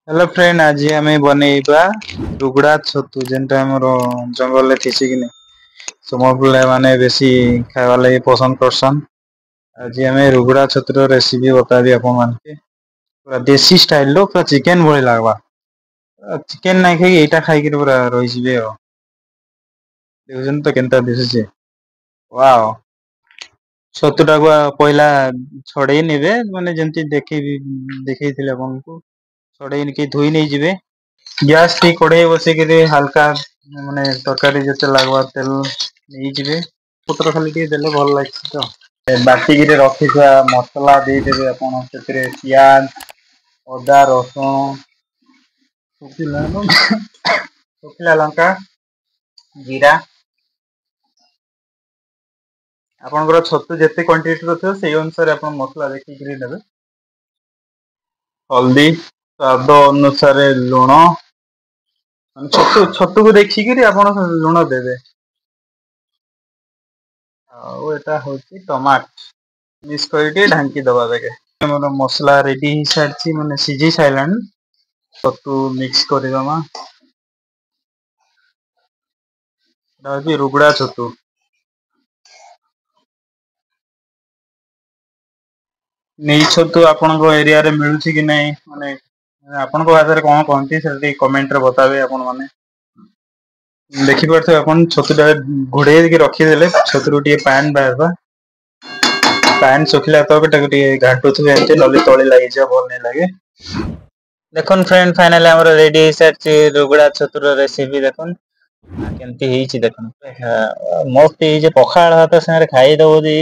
Hello friend, आज आम बनइबा रुगड़ा छतु जेनटा हमर जंगल में थी कि समझ माने बेसी खावा लगी पसंद करसन। आज आम रुगड़ा छतुर रेसिपी बताबी आपण मानके पूरा देसी स्टाइल रो पूरा चिकन भली लागबा। चिकन ना खाई एटा खाई पूरा रही जिवे। देखुन तो केनता दिसुचे। वाओ, छतुटा को पहला छड़े नेबे माने जेंति देखैथिले आपनको छड़े के धोई नहीं जिवे। गैस टी कड़े बसे हल्का माने तरकारी जते लागवा तेल नहीं जिवे। पत्र खाली टे देले भल लागछ तो बाटी गिरे रखि थुआ मसला दे देबे आपण सेतरे प्याज अदा रसुण सुखिला लंका जीरा आपनकर छतु जेते क्वांटिटी रथियो सेई अनुसार आपण मसला देखि गिरे देबे। हल्दी स्वाद अनुसार लुण छतु छतु को देखिकी आपण लुण देबे। आउ एटा होची टमाट मिक्स करके ढांकी दबा बेगे। हमर मसला रेडी hi सारछि माने सिझी साइलान। छतु मिक्स करदमा दाबी रुगड़ा छतु नेई छतु आपनको एरिया रे मिलुछि कि नै माने आपनको भाषा रे कोन कहंती से टी कमेंट रे बताबे आपण माने। देखि परथे आपण छतुटा घोड़ेई के रखि देले छतुरु टी पान बाहरबा पान सुखिला तो टे घाटुथबे एते नली तळे लागि जा भल नै लागे। देखुन फ्रेंड फाइनली हमर रेडी hi सारछि रुगड़ा छतुर रेसिपी देखुन केमती ହେଇछि देखुन। मस्त हे जे पखाळ भात संगे खाइ दबो जी